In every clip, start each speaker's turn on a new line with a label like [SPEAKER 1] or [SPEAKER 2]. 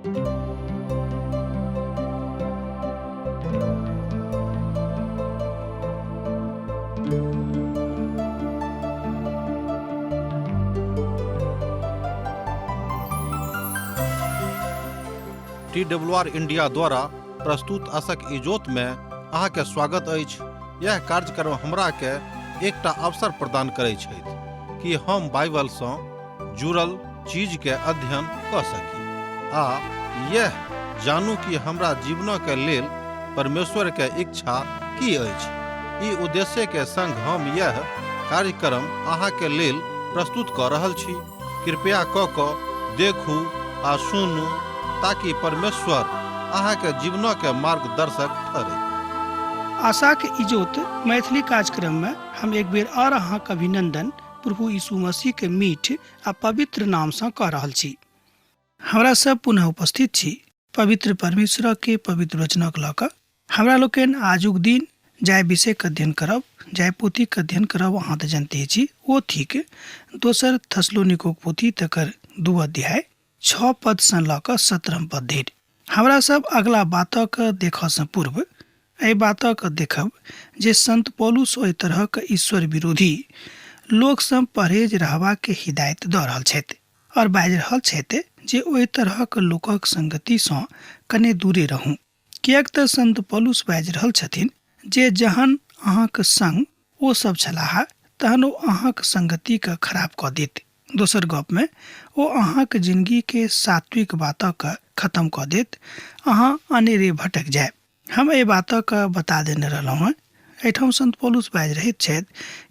[SPEAKER 1] TWR India द्वारा प्रस्तुत आशक इजोत में अहाँ के स्वागत अछि। यह कार्यक्रम हमरा के एकटा अवसर प्रदान करैत छथि कि हम बाइबल सँ जुड़ल चीज के अध्ययन क सकी आ यह जानू कि हमरा जीवन के लेल परमेश्वर के इच्छा की अछि। ई उद्देश्य के संग हम यह कार्यक्रम अहाँ के लेल प्रस्तुत क रहल छी। कृपया क देखू आ सुनू ताकि परमेश्वर अहाँ के जीवन के मार्गदर्शक ठहरे।
[SPEAKER 2] आशा के इजोत मैथिली कार्यक्रम में हम एक बेर और अहाँ के अभिनंदन प्रभु यीशु मसीह के मीठ आ पवित्र नाम से कह रहल छी। हमरा सब पुनः उपस्थित छी पवित्र परमेश्वर के पवित्र वचनक लऽ कऽ। हमरा लोकनि आजुक दिन जाय विषय के अध्ययन करब, जाय पोथी के अध्ययन करब, अहाँ तऽ जानते छी ओ ठीक दोसर थस्सलुनीको पोथी तकर 2 अध्याय 6 पद से लऽ कऽ 17 पद धरि। हमरा सब अगला बातक देखऽ से पूर्व एहि बातक देखब जे संत पौलुस ओहि तरहक ईश्वर विरोधी लोक सब परहेज रहबा के हिदायत दऽ रहल छथि और बाजि रहल छथि जे ओहि तरहक लोकक संगति सँ कने दूरे रहू। किएक तऽ संत पौलुस बाजि रहल छथिन जे जहन अहाँक संग ओ सब छलाह तहन ओ अहाँक संगति के खराब कऽ देत। दोसर गप में ओ अहाँक जिंदगी के सात्विक बातक खत्म कऽ देत, अहाँ अनेरे भटक जाए। हम एहि बातक बता देने रहलहुँ हैं। एहिठाम संत पौलुस बाजि रहैत छथि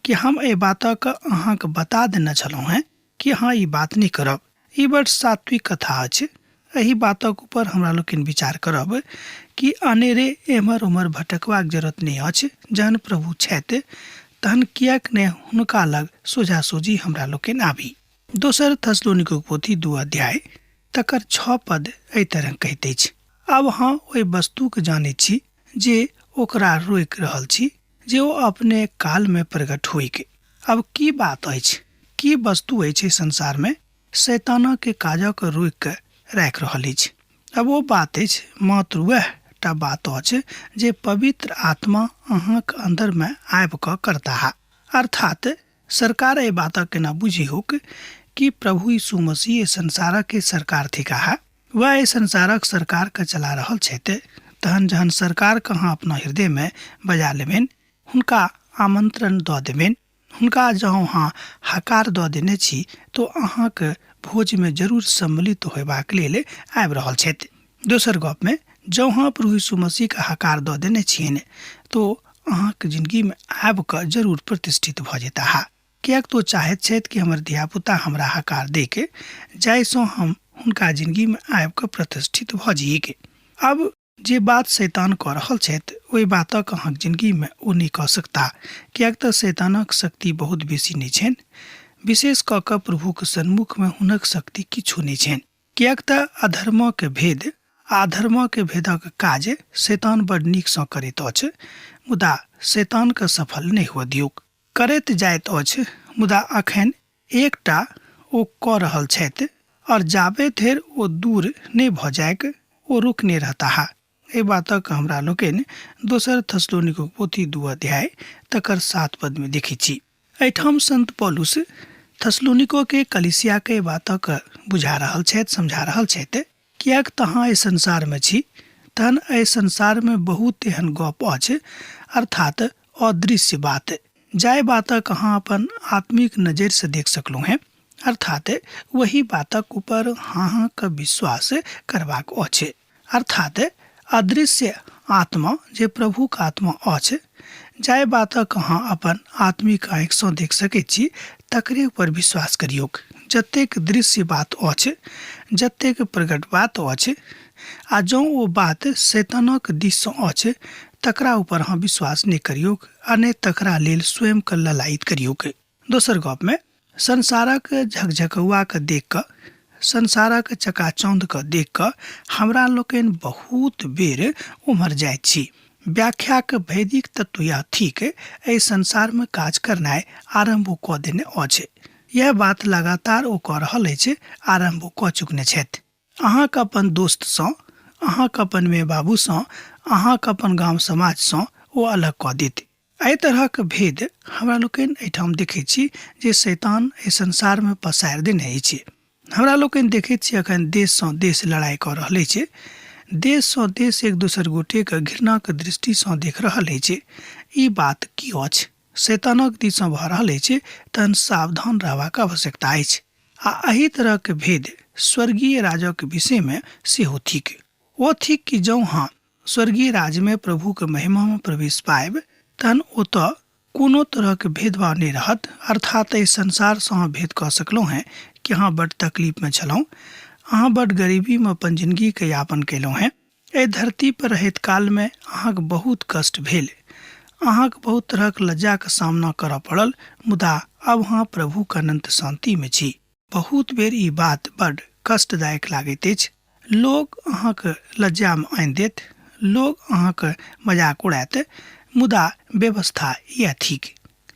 [SPEAKER 2] कि हम एहि बातक अहाँके बता देने छलहुँ हैं कि अहाँ ई बात नहीं करब। ई बड़ सात्विक कथा अछि। एहि बातक ऊपर हमरा लोकनि विचार करब कि अनेरे एम्हर उम्हर भटकबाक जरूरत नहीं अछि। जहन प्रभु छथि तहन किएक ने हुनका लग सोझा सोझी हमरा लोकनि आबी। दोसर थस्सलुनीको पोथी 2 अध्याय तकर 6 पद एहि तरह कहते अछि, अब अहाँ ओहि वस्तु के जाने छी जे ओकरा रोकि रहल छी जे ओ अपने काल में प्रकट होइ के। अब की बात अछि, की वस्तु अछि संसार में शैतान के काजक रोकि के राखि रहल अछि। अब वो बात अछि मात्र वह टा बात अछि जे पवित्र आत्मा अहाँक अंदर में आबि कऽ करता है। अर्थात सरकार एहि बातक केना बुझी होक कि प्रभु यीशु मसीह संसारक के सरकार थिका है, वह एहि संसारक सरकार के चला रहल छथि। तहन जहन सरकार के अहाँ अपना हृदय में बजा लेबेन, हुनका आमंत्रण दऽ देबेन, हुनका जँ अहाँ हकार दऽ देने छी तो अहाँके भोज में जरूर सम्मिलित होयबाक लेल आबि रहल छथि। दोसर गप में जँ अहाँ प्रभु यीशु मसीह के हकार दऽ देने छियनि तो अहाँके जिंदगी में आबि कऽ जरूर प्रतिष्ठित भऽ जेता है। किएक तो चाहैत छथि कि हमर धियापुता हमरा हकार दे के जाहिसँ हम हुनका जिंदगी में आबि कऽ प्रतिष्ठित भऽ जाइए के। अब जे बात शैतान कऽ रहल छथि ओहि बातक अहाँक जिंदगी में ओ नहीं कऽ सकता, किएक तऽ शैतानक शक्ति बहुत बेसी नहीं छनि। विशेष कऽ कऽ प्रभु के सन्मुख में हुनक शक्ति किछु नहीं छनि। किएक तऽ अधर्म के भेद अधर्म के भेदक काज शैतान बड़ नीक सँ करैत अछि, मुदा शैतान के सफल नहीं हुअ दियौक। करैत जाइत अछि, मुदा अखन एकटा ओ कऽ रहल छथि और जाबे धरि ओ दूर नहीं भऽ जायक ओ रुकने रहता है। एहि बातक हमरा लोकनि दोसर थस्सलुनीको पोथी 2 अध्याय तकर 7 पद में देखै छी। एहिठाम संत पौलुस थस्सलुनीको के कलीसिया के बातक बुझा रहल छथि, समझा रहल छथि। किएक तऽ अहाँ एहि संसार में छी तहन एहि संसार में बहुत एहन गप अछि, अर्थात अदृश्य बात, जाय बातक अहाँ अपन आत्मिक नजर से देख सकलहुँ हैं। अर्थात वही बातक ऊपर हाँ का विश्वास करबाक अछि। अर्थात अदृश्य आत्मा जे प्रभु का आत्मा अछि, जाय बातक अहाँ अपन आत्मिक आँखि सँ देख सकैत छी तकरे पर विश्वास करियौक। जतेक दृश्य बात अछि, जतेक प्रकट बात अछि, आ जँ ओ बात शैतानक दिस सँ अछि तकरा ऊपर अहाँ विश्वास नहीं करियौक आ नहि तकरा लेल स्वयं के ललायित करियौक। दोसर गप में संसारक झकझकौआ के देख कऽ, संसारक चकाचौंध के देख कऽ हमरा लोकनि बहुत बेर उम्हर जाइत छी। व्याख्या के वैदिक तत्व या ठीक एहि संसार में काज करनाइ आरंभ कऽ देने अछि। यह बात लगातार ओ कऽ रहल अछि, आरंभ कऽ चुकने छथि। अहाँके अपन दोस्तसँ, अहाँके अपन माय बाबूसँ, अहाँके अपन गाम समाजसँ ओ अलग कऽ देत। एहि तरहक भेद हमरा लोकनि एहिठाम देखैत छी जे शैतान एहि संसारमे पसारि देने अछि। हमरा लोकनि देखैत छी अखन देशसँ देश लड़ाइ कऽ रहल अछि। देशसँ देश एक दोसर गोटेके घृणाके दृष्टिसँ देख रहल अछि। ई बात की अछि? शैतानक दिससँ भऽ रहल अछि, तहन सावधान रहबाक आवश्यकता अछि। आ एही तरहके भेद स्वर्गीय राजक विषयमे सेहो थिक। ओ थिक कि जँ अहाँ स्वर्गीय राज्यमे प्रभुके महिमामे प्रवेश पायब, तहन ओतऽ कोनो तरहके भेदभाव नहि रहत। अर्थात एहि संसारसँ अहाँ भेद कऽ सकलहुँ हेँ कि अहाँ बड्ड तकलीफमे छलहुँ, अहाँ बड्ड गरीबीमे अपन जिन्दगीके यापन केलहुँ हेँ, एहि धरती पर रहैत कालमे अहाँके बहुत कष्ट भेल, अहाँके बहुत तरहक लज्जाके सामना करऽ पड़ल, मुदा अब अहाँ प्रभुके अनंत शांतिमे छी। बहुत बेर ई बात बड्ड कष्टदायक लागैत अछि। लोग अहाँके लज्जामे आनि देत, लोग अहाँके मजाक उड़ायत, मुदा व्यवस्था यह थिक।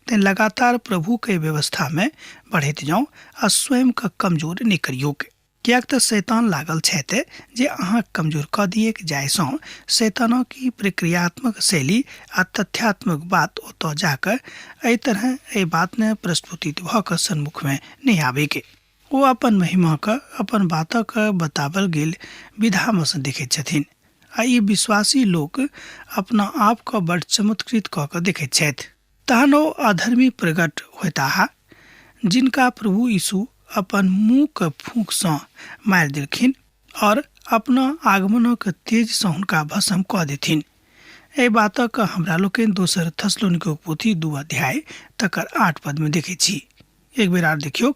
[SPEAKER 2] तेँ लगातार प्रभुके व्यवस्थामे बढ़ैत जाउँ आ स्वयंके कमजोर नहि करियौक। किएक तऽ शैतान लागल छथि जे अहाँ कमजोर कऽ दिएक जायसँ शैतानक ई प्रक्रियात्मक शैली आ तथ्यात्मक बात ओतऽ जाकऽ एहि तरह एहि बातने प्रस्फुटित भऽ कऽ सन्मुखमे नहि आबैके। ओ अपन महिमाके, अपन बातके बताबल गेल विधामे सँ देखैत छथिन। आ ई विश्वासी लोक अपना आपके बड्ड चमत्कृत कऽ कऽ देखैत छथि। तहन ओ अधर्मी प्रगट होइताह, जिनका प्रभु यीशु अपन मुँहके फूंकसँ मारि देलखिन और अपना आगमनक तेजसँ हुनका भस्म कऽ देथिन। एहि बातक हमरा लोकनि दोसर थस्सलुनीके पोथी 2 अध्याय तकर 8 पदमे देखैत छी। एक बेर आर देखियौ।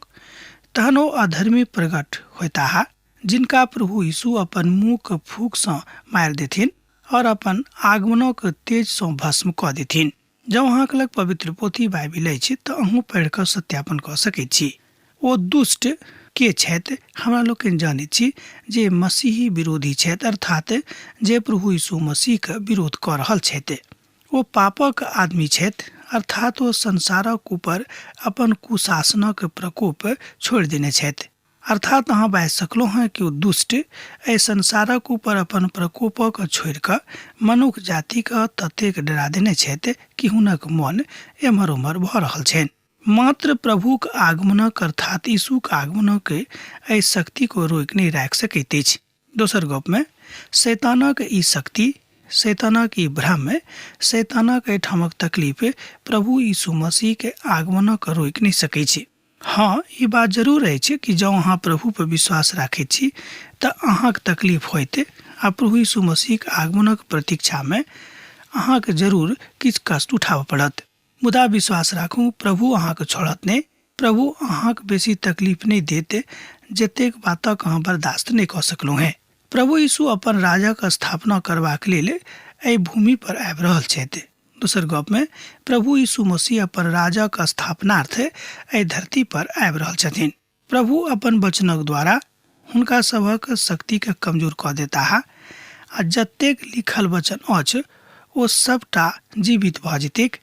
[SPEAKER 2] तहन ओ अधर्मी प्रगट होइताह, जिनका प्रभु यीशु अपन मुँहके फूंकसँ मारि देथिन और अपन आगमनक तेजसँ भस्म कऽ देथिन। जँ अहाँके लग पवित्र पोथी बाइबिल अछि तऽ अहूँ पढ़ि कऽ सत्यापन कऽ सकैत छी। ओ दुष्ट के छथि? हमरा लोकनि जानैत छी जे मसीही विरोधी छथि, अर्थात जे प्रभु यीशु मसीहके विरोध कऽ रहल छथि। ओ पापक आदमी छथि, अर्थात ओ संसारक ऊपर अपन कुशासनक प्रकोप छोड़ि देने छथि। अर्थात अहाँ बाजि सकलहुँ हेँ कि ओ दुष्ट एहि संसारक ऊपर अपन प्रकोपक छोड़ि कऽ मनुष्य जातिके ततेक डरा देने छथि कि हुनक मन एम्हर ओम्हर भऽ रहल छनि। मात्र प्रभुक आगमनक अर्थात यीशुक आगमनक एहि शक्ति को रोकि नहीं राखि सकैत अछि। दोसर गपमे शैतानक ई शक्ति, शैतानक ई भ्रम, शैतानक एहिठामक तकलीफ प्रभु यीशु मसीहके आगमनक रोकि नहीं सकैत छै। हाँ, ई बात जरूर अछि कि जँ अहाँ प्रभु पर विश्वास राखैत छी तऽ अहाँके तकलीफ होइत आ प्रभु यीशु मसीहके आगमनक प्रतीक्षामे अहाँके जरूर किछु कष्ट उठाबऽ पड़त। मुदा विश्वास राखू, प्रभु अहाँके छोड़त नहि। प्रभु अहाँके बेसी तकलीफ नहीं देत जतेक बातक अहाँ बर्दाश्त नहीं कऽ सकलहुँ हेँ। प्रभु यीशु अपन राजक स्थापना करबाक लेल एहि भूमि पर आबि रहल छथि। दोसर गपमे प्रभु यीशु मसीह अपन राजक स्थापनार्थ एहि धरती पर आबि रहल छथिन। प्रभु अपन वचनक द्वारा हुनका सभक शक्तिके कमजोर कऽ देताह आ जतेक लिखल वचन अछि ओ सबटा जीवित भऽ जेतैक,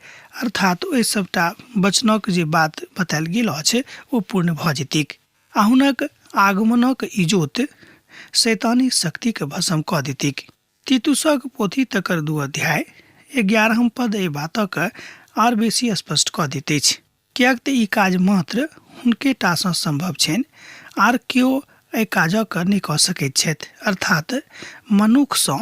[SPEAKER 2] अर्थात ओहि सबटा वचनक जे बात बतायल गेल अछि ओ पूर्ण भऽ जेतैक आ हुनक आगमनक इजोत शैतानी शक्तिके भस्म कऽ देतैक। तीतुसक पोथी तकर 2 अध्याय 11 पद एहि बातक आर बेसी स्पष्ट कऽ दैत अछि। किएक तऽ ई काज मात्र हुनके टासँ संभव छनि, आर केओ एहि काजक नहि कऽ सकैत छथि, अर्थात मनुष्यसँ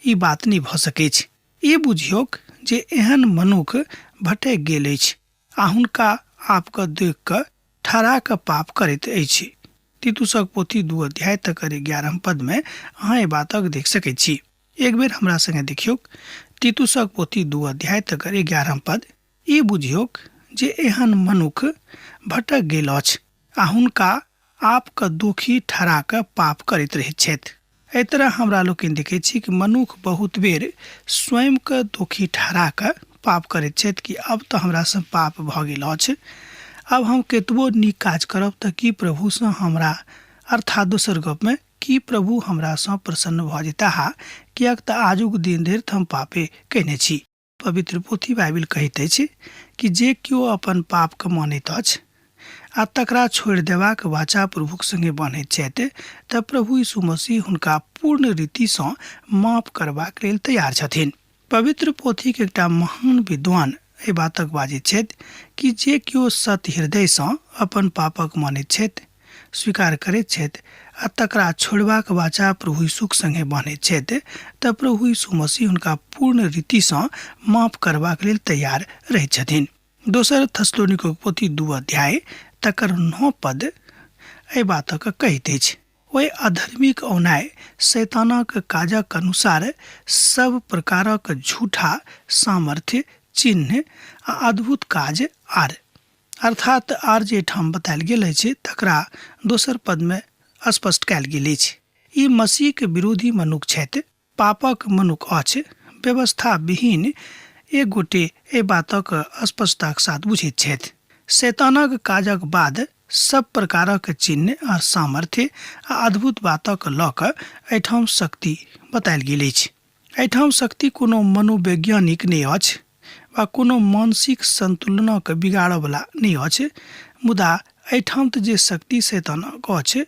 [SPEAKER 2] ई बात नहि भऽ सकैत छै। ई बुझियौक जे एहन मनुष्य भटकि गेल अछि आ हुनका आपके देख कऽ ठहरा कऽ पाप करैत अछि। तीतुसक पोथी 2 अध्याय तकर 11 पदमे अहाँ एहि बातक देख सकैत छी। एक बेर हमरा संगे देखियौ। तीतुसक पोथी 2 अध्याय तकर 11 पद। ई बुझियौक जे एहन मनुष्य भटक गेल अछि आ हुनका आपके दोषी ठहरा कऽ पाप करैत रहैत छथि। एहि तरह हमरा लोकनि देखैत छी कि मनुष्य बहुत बेर स्वयंके दोषी ठहरा कऽ पाप करैत छथि कि अब तऽ हमरासँ पाप भऽ गेल अछि, अब हम कतबो नीक काज करब तऽ की प्रभुसँ हमरा, अर्थात दोसर गपमे कि प्रभु हमरासँ प्रसन्न भऽ जेताह, किएक तऽ आजुक दिन धरि हम पापे कयने छी। पवित्र पोथी बाइबिल कहैत अछि कि जे केओ अपन पापके मानैत अछि आ तकरा छोड़ि देबाक वाचा प्रभुक संगे बान्हैत छथि तऽ प्रभु यीशु मसीह हुनका पूर्ण रीतिसँ माफ करबाक लेल तैयार छथिन। पवित्र पोथीक एकटा महान विद्वान एहि बातक बाजैत छथि कि जे केओ सत्य हृदयसँ अपन पापक मानैत छथि, स्वीकार करैत छथि आ तकरा छोड़बाक वाचा प्रभु यीशुक संगे बान्हैत छथि तऽ प्रभु यीशु मसीह हुनका पूर्ण रीतिसँ माफ करबाक लेल तैयार रहैत छथिन। दोसर थस्सलुनीके पोथी 2 अध्याय तकर 9 पद एहि बातक कहैत अछि, ओहि अधर्मीक औनाय शैतानक काजक अनुसार सब प्रकारक झूठा सामर्थ्य, चिन्ह आ अद्भुत काज आर, अर्थात आर जे ठाम बतायल गेल अछि तकरा दोसर पद में स्पष्ट कयल गेल अछि। ई मसीह के विरोधी मनुख छथि, पापक मनुख अछि। व्यवस्था विहीन एक गोटे एहि बातक स्पष्टताक साथ बुझैत छथि। शैतानक काजक बाद सब प्रकारक चिन्ह आ सामर्थ्य आ अद्भुत बातक लऽ कऽ एहिठाम शक्ति बतायल गेल अछि। एहिठाम शक्ति कोनो मनोवैज्ञानिक नहि अछि वा कोनो मानसिक संतुलनक बिगाड़यवला नहि अछि, मुदा एहिठाम तऽ जे शक्ति शैतानक अछि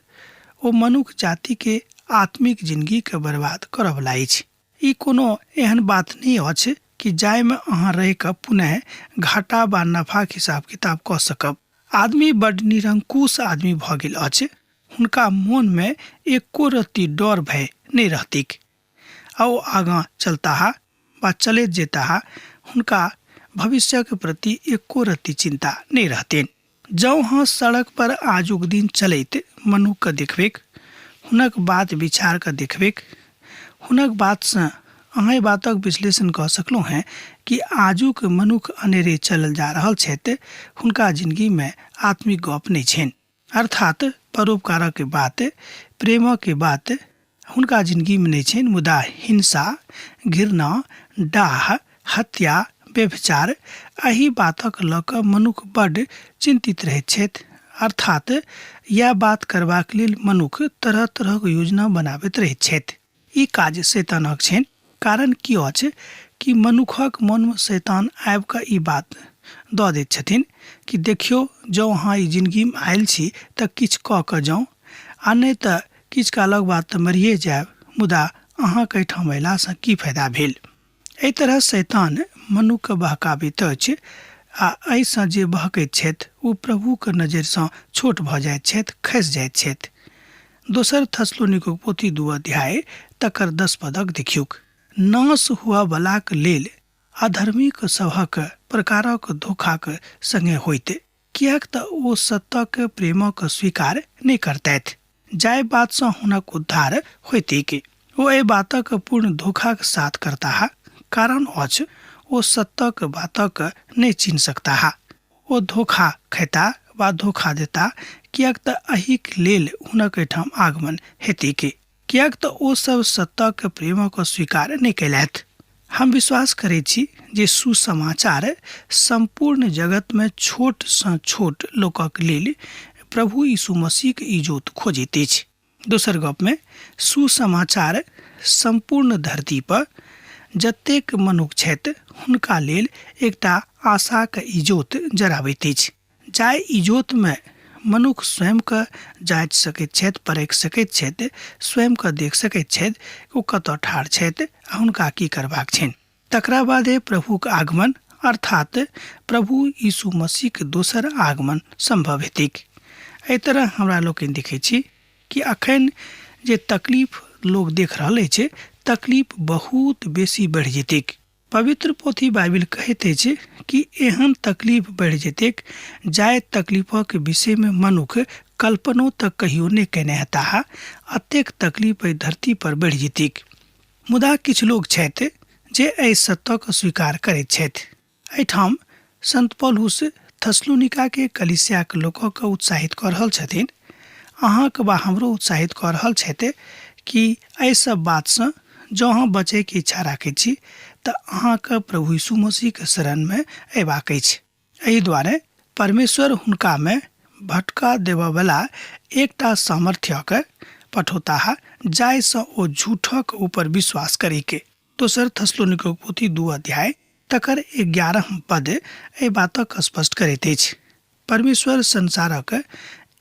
[SPEAKER 2] ओ मनुष्य जाति के आत्मिक जिंदगी के बर्बाद करयवला अछि। ई कोनो एहन बात नहीं अछि कि जायमे अहाँ रहि कऽ पुनः घाटा वा नफाक हिसाब किताब कऽ सकब। आदमी बड्ड निरंकुश आदमी भऽ गेल अछि। हुनका मोन में एको रत्ती डर भय नहीं रहतिक आ ओ आगाँ चलता वा चलैत जेता, हुनका भविष्यक प्रति एको रत्ती चिंता नहीं रहतनि। जँ अहाँ सड़क पर आजुक दिन चलैत मनुख के देखबेक, हुनक बात विचार के देखबेक, हुनक बात से अहाँ बातक विश्लेषण कऽ सकलहुँ हैं कि आजुक मनुख अनेरे चलल जा रहल छथि, हुनका जिंदगी में आत्मिक गप नहीं छनि, अर्थात परोपकारक के बात, प्रेम के बात हुनका जिंदगी में नहीं छनि, मुदा हिंसा, घृणा, डाह, हत्या, व्यभिचार एही बातक लऽ कऽ मनुख बड्ड चिंतित रहैत छथि। अर्थात यह बात करबाक लेल मनुख तरह तरहक योजना बनाबैत रहैत छथि। ई काज शैतानक छनि। कारण की अछि कि मनुखक मन में शैतान आबि कऽ ई बात दऽ दैत छथिन कि देखियौ, जँ अहाँ ई जिंदगी में आयल छी तऽ किछु कऽ कऽ जाउ, आ नहि तऽ किछु कालक बाद तऽ मरिए जायब, मुदा अहाँके एहिठाम अयलासँ की फायदा भेल। एहि तरह शैतान मनुख के बहकाबैत अछि आ एहिसँ जे बहकैत छथि ओ प्रभुके नजरिसँ छोट भऽ जाइत छथि, खसि जाइत छथि। दोसर थस्सलुनीके पोथी 2 अध्याय तकर 10 पदक देखियौक, नाश हुआ बलाक लेल अधर्मीक सभक प्रकारक धोखाक संगे होइत, किएक तऽ ओ सत्यक प्रेमक स्वीकार नहीं करतैथ, जाय बातसँ हुनक उद्धार होइतैक। ओ एहि बातक पूर्ण धोखाक साथ करता, कारण अछि ओ सत्यक बातक नहीं चिन्ह सकता। ओ धोखा खैता वा धोखा देता, किएक तऽ एहिक लेल हुनक एहिठाम आगमन हेतैक, किएक तऽ ओ सब सत्यक प्रेमक स्वीकार नहीं कयलथि। हम विश्वास करैत छी जे सुसमाचार संपूर्ण जगत में छोट सँ छोट लोकक लेल प्रभु यीशु मसीहक इजोत खोजैत अछि। दोसर गप में सुसमाचार संपूर्ण धरती पर जतेक मनुख छथि हुनका लेल एकटा आशाक इजोत जराबैत अछि। जाहि इजोत में मनुख स्वयं के जाँच सकैत छथि, परखि सकैत छथि, स्वयं के देख सकैत छथि ओ कतऽ ठाढ़ छथि आ हुनका की करबाक छनि। तकरा बादे प्रभुक आगमन अर्थात प्रभु यीशु मसीह के दोसर आगमन संभव हेतैक। एहि तरह हमरा लोकनि देखै छी कि अखन जे तकलीफ लोग देख रहल अछि, तकलीफ बहुत बेसी बढ़ि जेतैक। पवित्र पोथी बाइबिल कहैत अछि कि एहन तकलीफ बढ़ि जेतैक जाय तकलीफक विषय में मनुख कल्पनो तक कहियो नहीं केने हेताह, अतेक तकलीफ एहि धरती पर बढ़ि जेतैक। मुदा किछु लोग छथि जे एहि सत्यक स्वीकार करैत छथि। एहिठाम संत पौलुस थस्सलुनीका के कलीसिया के लोकक उत्साहित कऽ रहल छथिन, अहाँके वा हमरो उत्साहित कऽ रहल छथि कि एहि सब बातसँ जँ अहाँ बचैके इच्छा राखैत छी तऽ अहाँके प्रभु यीशु मसीह के शरण में अयबाक अछि। एहि दुआरे परमेश्वर हुनका में भटका देबयवला एकटा सामर्थ्यके पठौताह जाहिसँ ओ झूठक ऊपर विश्वास करैके। दोसर थस्सलुनीके पोथी 2 अध्याय तकर 11 पद एहि बातक स्पष्ट करैत अछि, परमेश्वर संसारक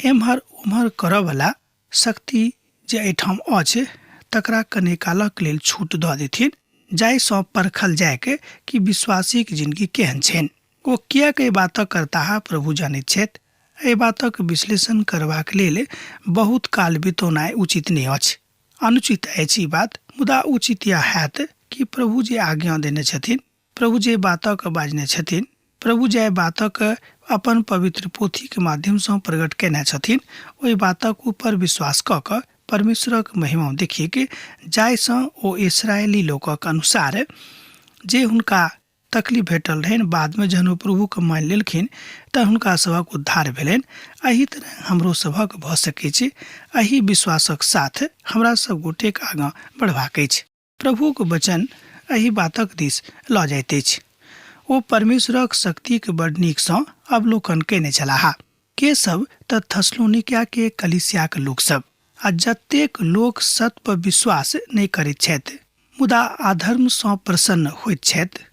[SPEAKER 2] एम्हर उम्हर करऽ वाला शक्ति जे एहिठाम अछि तकरा कने कालक लेल छूट दऽ देथिन, जाहिसँ परखल जायके कि विश्वासीक जिंदगी केहन छनि। ओ किएक एहि बातक करताह प्रभु जानैत छथि। एहि बातक विश्लेषण करबाक लेल बहुत काल बितौनाइ उचित नहि अछि, अनुचित अछि ई बात। मुदा उचित यह हैत कि प्रभु जे आज्ञा देने छथिन, प्रभु जे बातक बाजने छथिन, प्रभु जे बातक अपन पवित्र पोथी के माध्यम से प्रकट केने छथिन, ओहि बातक ऊपर विश्वास कऽ कऽ परमेश्वरक महिमा देखिए के जाहिसँ ओ इस्राएली लोकक अनुसार जे हुनका तकलीफ भेटल रहनि, बादमे जहन ओ प्रभुके मानि लेलखिन तऽ हुनका सभक उद्धार भेलनि। एही तरह हमरो सभक भऽ सकैत छै। एही विश्वासक साथ हमरा सब गोटेक आगाँ बढ़बाक अछि। प्रभुक वचन एही बातक दिस लऽ जाइत अछि। ओ परमेश्वरक शक्तिके बड़ नीकसँ अवलोकन केने छलाह। के सब तऽ थस्सलुनीकिया के कलीसियाक लोकसभ, आ जतेक लोक सत्य पर विश्वास नहि करैत छथि मुदा अधर्मसँ प्रसन्न होइत छथि,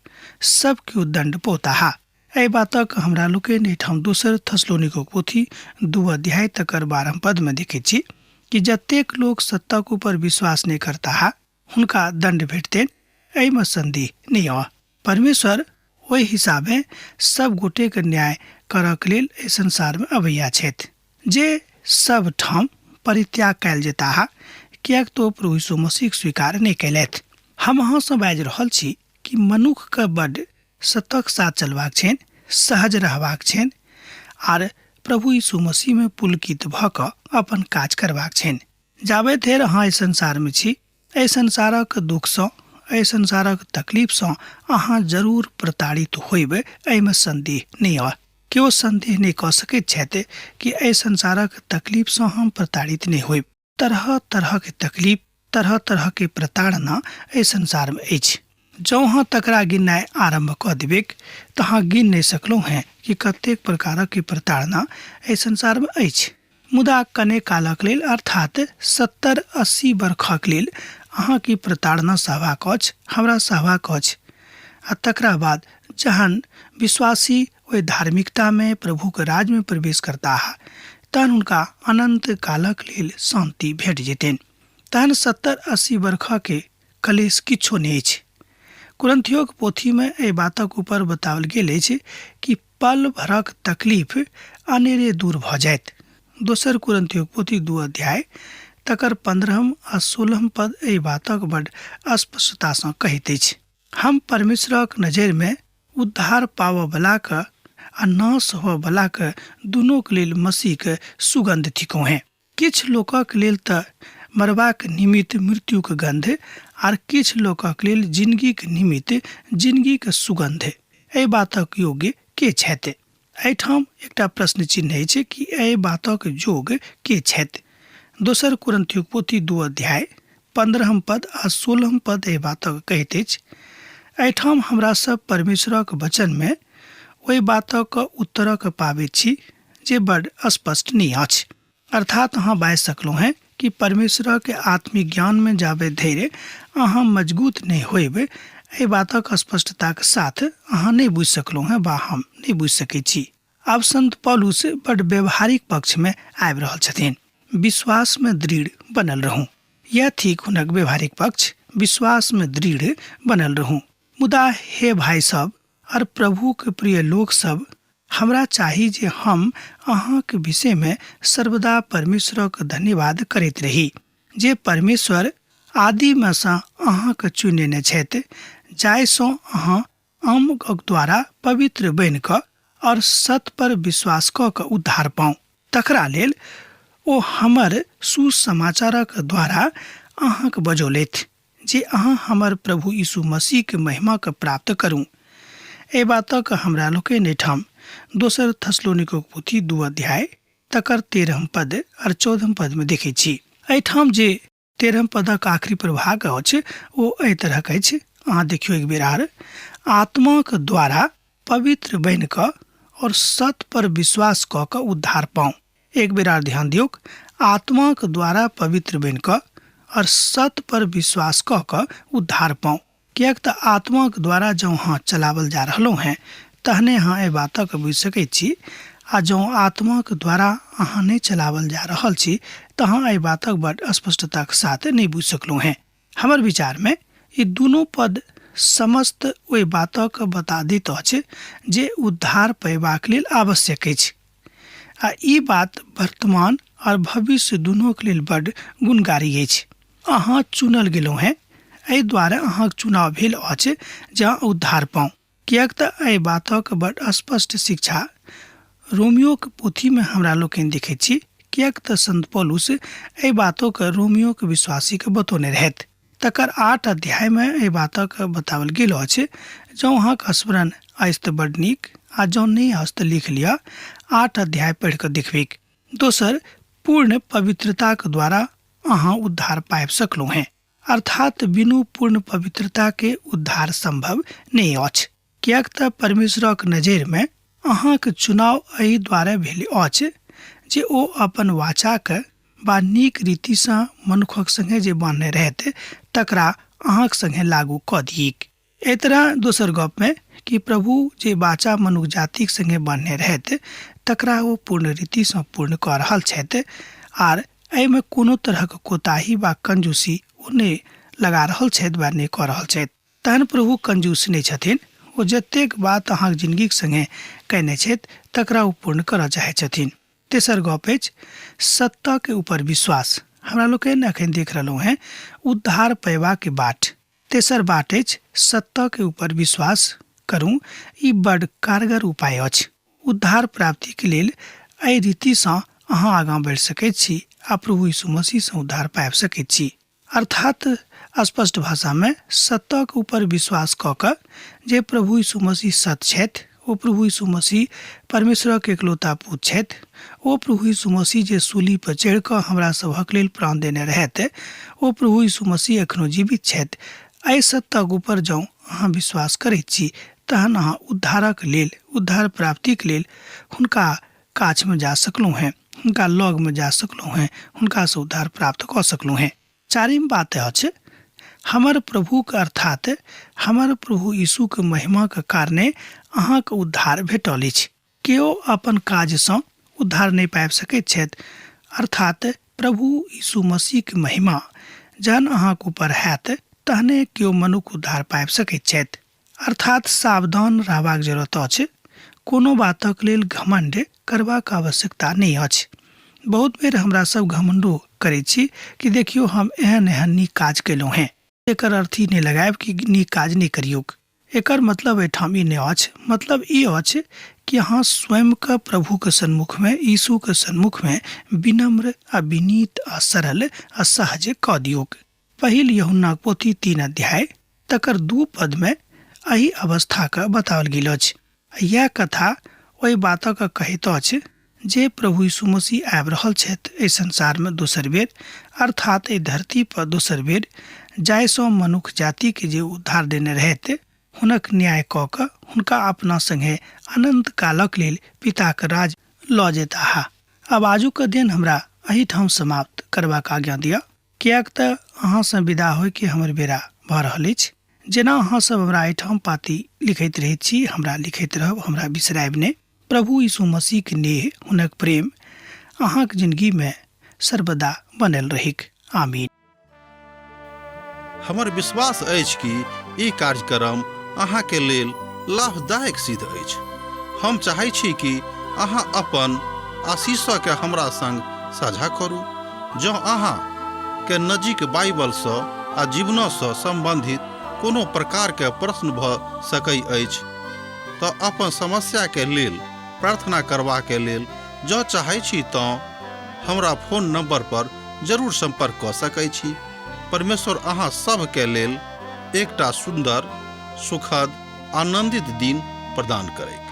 [SPEAKER 2] सब केओ दंड पौताहा। एहि बातक हमरा लोकनि एहिठाम दोसर थस्सलुनीके पोथी 2 अध्याय तकर 12 पद में देखैत छी कि जतेक लोक सत्यक ऊपर विश्वास नहीं करता हुनका दंड भेटतनि। एहिमे संदेह नहीं हो। परमेश्वर ओहि हिसाबे सब गोटे के न्याय करक लेल एहि संसार में अबैया छथि, जे सब ठाम परित्याग कयल जेताह, किएक तो प्रभु यीशु मसीह स्वीकार नहीं कयलथि। हम अहाँ से बाजि रहल छी कि मनुख के बड्ड सतक साथ चलबाक छनि, सहज रहबाक छनि, आर प्रभु यीशु मसीह में पुलकित भऽ कऽ अपन काज करबाक छनि। जाबे धरि अहाँ एहि संसार में छी, एहि संसारक दुखसँ, एहि संसारक तकलीफसँ अहाँ जरूर प्रताड़ित होइब, एहिमे संदेह नहीं हो। केओ संदेह नहीं कऽ सकैत छथि कि एहि संसारक तकलीफसँ हम प्रताड़ित नहीं होइब। तरह तरह के तकलीफ, तरह तरह के प्रताड़ना एहि संसार में अछि। जँ अहाँ तकरा गिननाइ आरम्भ कऽ देबेक तऽ अहाँ गिन नहीं सकलहुँ हैं कि कतेक प्रकारक के प्रताड़ना एहि संसार में अछि। मुदा कने कालक लेल अर्थात 70-80 वर्षक लेल अहाँ की प्रताड़ना सहबाक अछि, हमरा सहबाक अछि। आ तकरा बाद जहन विश्वासी ओहि धार्मिकता में प्रभु के राज में प्रवेश करता है, तहन हुनका अनंत कालक लेल शांति भेट जेतनि। तहन 70-80 वर्ष के कलेश किछो नहीं अछि। कुरिन्थियों के पोथी में एहि बातक ऊपर बताओल गेल अछि कि पल भरक तकलीफ अनेरे दूर भऽ जायत। दोसर कुरिन्थियों के पोथी 2 अध्याय तकर 15 आ 16 पद एहि बातक बड़ स्पष्टता से कहैत अछि। हम परमेश्वरक नजर में उद्धार पावऽ बला के आ नाश होवऽ बला के दुनू के लेल मसीह के सुगंध थिकौ हैं। किछ लोकक लेल तऽ मरबाक निमित्त मृत्यु के गंध, आर किछ लोकक लेल जिंदगी के निमित्त जिंदगी के सुगंध। एहि बातक योग्य के छथि? एहिठाम एकटा प्रश्न चिन्ह अछि कि एहि बातक योग्य के छथि। दोसर कुरिन्थियों पोथी 2 अध्याय 15 पद आ 16 पद एहि बातक कहैत अछि। एहिठाम हमरा सब परमेश्वरक वचन में ओहि बातक उत्तरक पाबैत छी जे बड़ स्पष्ट नहीं अछि। अर्थात अहाँ बाजि सकलहुँ हैं कि परमेश्वर के आत्मिक ज्ञान में जाबे धैर्य अहाँ मजबूत नहीं होइब, एहि बातक स्पष्टता के साथ अहाँ नहीं बुझि सकलहुँ हैं, बा हम नहीं बुझि सकैत छी। आब संत पौलुस बड़ व्यवहारिक पक्ष में आबि रहल छथिन। विश्वास में दृढ़ बनल रहूं। यह ठीक हुनक व्यवहारिक पक्ष, विश्वास में दृढ़ बनल रहूं। मुदा हे भाई सब और प्रभु के प्रिय लोग सब, हमरा चाही जे हम अहाँ के विषय में सर्वदा परमेश्वर के धन्यवाद करैत रही, जे परमेश्वर आदि में से अहाँ के चुनेने छथि, जाहिसँ अहाँ आमक द्वारा पवित्र बनि कऽ और सत्य पर विश्वास कऽ कऽ उद्धार पाऊ। तकरा लेल ओ हमर सुसमाचारक द्वारा अहाँक बजौलथि जे अहाँ हमर प्रभु यीशु मसीह के महिमा के प्राप्त करू। एहि बातक हमरा लोकनि एहिठाम दोसर थस्सलुनीके पोथी 2 अध्याय तकर 13 पद और 14 पद में देखै छी। एहिठाम जे 13 पदक आखिरी प्रभाग अछि ओ एहि तरह अछि। अहाँ देखियो एक बेर आर, आत्मा के द्वारा पवित्र बनि कऽ और सत्य पर विश्वास कऽ कऽ उद्धार पाऊ। एक बेर आर ध्यान दियौक, आत्मा के द्वारा पवित्र बनि कऽ और सत्य पर विश्वास कऽ कऽ उद्धार पाऊ। किएक तऽ आत्मा के द्वारा जँ अहाँ चलावल जा रहलहुँ हैं, तहने अहाँ एहि बातक बुझि सकैत छी आ जो आत्मा के द्वारा अहाँ नहीं चलावल जा रहल छी तहाँ एहि बातक बड़ स्पष्टता के साथ नहीं बुझ सकलू हैं। हमर विचार में ये दोनों पद समस्त ओहि बातक बता दैत अछि जे उद्धार पयबाक लेल आवश्यक अछि। आ ई बात वर्तमान और भविष्य दुनू के लेल बड़ गुणकारी अछि। अहाँ चुनल गेलहुँ हैं, एहि द्वारा अहाँक चुनाव भेल अछि जे अहाँ उद्धार पाउ। किएक तऽ एहि बातक बड़ स्पष्ट शिक्षा रोमियो के पोथी में हमरा लोकनि देखैत छी। किएक तऽ संत पौलुस एहि बातों के रोमियो के विश्वासी के बतौने रहथि। तकर 8 अध्याय में एहि बातक बतावल गेल अछि। जँ अहाँक स्मरण अछि तऽ बड़ नीक, आ जँ नहि अछि तऽ लिख लिअ, 8 अध्याय पढ़ि कऽ देखबिक। दोसर, पूर्ण पवित्रता के द्वारा अहाँ उद्धार पाबि सकलहुँ हैं, अर्थात बिनु पूर्ण पवित्रता के उद्धार संभव नहीं अछि। किएक तऽ परमेश्वरक नजर में अहाँक चुनाव एहि द्वारा भेल अछि जे ओ अपन वाचा के बा नीक रीति से मनुखक संगे जे बान्हने रहते तकरा अहाँक संगे लागू कऽ दियक। एहि तरह दोसर गप में कि प्रभु जे वाचा मनुख जातिक संगे बान्हने रहते तकरा ओ पूर्ण रीति से पूर्ण कऽ रहल छथि, आर एहिमे कोनो तरहक कोताही वा कंजूसी ओ नहि लगा रहल छथि वा नहि कऽ रहल छथि। तहन प्रभु कंजूस नहि छथिन। ओ जतेक बात अहाँक जिंदगीक संगे कयने छथि तकरा ओ पूर्ण करऽ चाहै छथिन। तेसर गप अछि सत्ता के ऊपर विश्वास। हमरा लोकनि एखन देख रहलहुँ हैं उद्धार पयबा के बाट। तेसर बाट अछि सत्ता के ऊपर विश्वास करू। ई बड़ कारगर उपाय अछि। उद्धार प्राप्ति के लेल एहि रीति सँ अहाँ आगाँ बढ़ि सकैत छी आ प्रभु यीशु मसीह सँ उद्धार पाबि सकैत छी। अर्थात स्पष्ट भाषा में सत्ता के ऊपर विश्वास कऽ कऽ जे प्रभु यीशु मसीह सत्य छथि, ओ प्रभु यीशु मसीह परमेश्वर के एकलौता पुत्र छथि, ओ प्रभु यीशु मसीह जे सूली पर चढ़ि कऽ हमरा सभक लेल प्राण देने रहथि, ओ प्रभु यीशु मसीह एखनो जीवित छथि। एहि सत्ताक ऊपर जँ अहाँ विश्वास करैत छी तहन अहाँ उद्धारक लेल, उद्धार प्राप्ति के लेल हुनका काछ में जा सकलहुँ हैं, हुनका लग में जा सकलहुँ हैं, हुनका से उद्धार प्राप्त कऽ सकलहुँ हैं। चारिम बात अछि हमर प्रभु के अर्थात हमर प्रभु यीशु के महिमा के कारणे अहाँके उद्धार भेटल अछि। केओ अपन काज सँ उद्धार नहीं पाबि सकैत छथि, अर्थात प्रभु यीशु मसीह के महिमा जहन अहाँके ऊपर हैत तहने केओ मनुख उद्धार पाबि सकैत छथि। अर्थात सावधान रहबाक जरूरत अछि। कोनो बातक लेल घमंड करबाक आवश्यकता नहीं अछि। बहुत बेर हमरा सब घमंडो करै छी कि देखियो हम एहन एहन नीक काज केलहुँ हैं। एकर अर्थ ई नहीं लगायब कि नीक काज नहीं करियौक। एकर मतलब एहिठाम ई नहीं अछि। मतलब ई अछि कि अहाँ स्वयं के प्रभु के सन्मुख में, यीशु के सन्मुख में विनम्र आ विनीत आ सरल आ सहज कऽ दियौक। पहिल यूहन्ना पोथी 3 अध्याय तकर 2 पद में एही अवस्था के बताओल गेल अछि। यह कथा ओहि बातक कहैत अछि जे प्रभु यीशु मसीह आबि रहल छथि एहि संसार में दोसर बेर, अर्थात एहि धरती पर दोसर बेर, जाहिसँ मनुख जाति के जे उद्धार देने रहथि हुनक न्याय कऽ कऽ हुनका अपना संगे अनंत कालक लेल पिता के राज लऽ जेताह। आब आजुक दिन हमरा एहिठाम समाप्त करबाक आज्ञा दिअ, किएक तऽ अहाँ सँ विदा होय के हमर बेरा भऽ रहल अछि। जेना अहाँ सब हमरा एहिठाम पाती लिखैत रहैत छी, हमरा लिखैत रहब, हमरा बिसरायब नहि। प्रभु यीशु मसीह के नेह, हुनक प्रेम अहाँक जिंदगी में सर्वदा बनल रहिक। आमीन।
[SPEAKER 1] हमर विश्वास अछि कि ई कार्यक्रम अहाँ के लेल लाभदायक सिद्ध अछि। हम चाहै छी कि अहाँ अपन आशीषक के हमरा संग साझा करू। जँ अहाँ के नजीक बाइबल सँ आ जीवन सँ संबंधित कोनो प्रकार के प्रश्न भऽ सकै अछि तऽ अपन समस्या के लेल प्रार्थना करबा के लेल जँ चाहै छी तऽ हमरा फोन नंबर पर जरूर संपर्क कऽ सकै छी। परमेश्वर अहाँ सब के लेल एकटा सुंदर, सुखद, आनंदित दिन प्रदान करैक।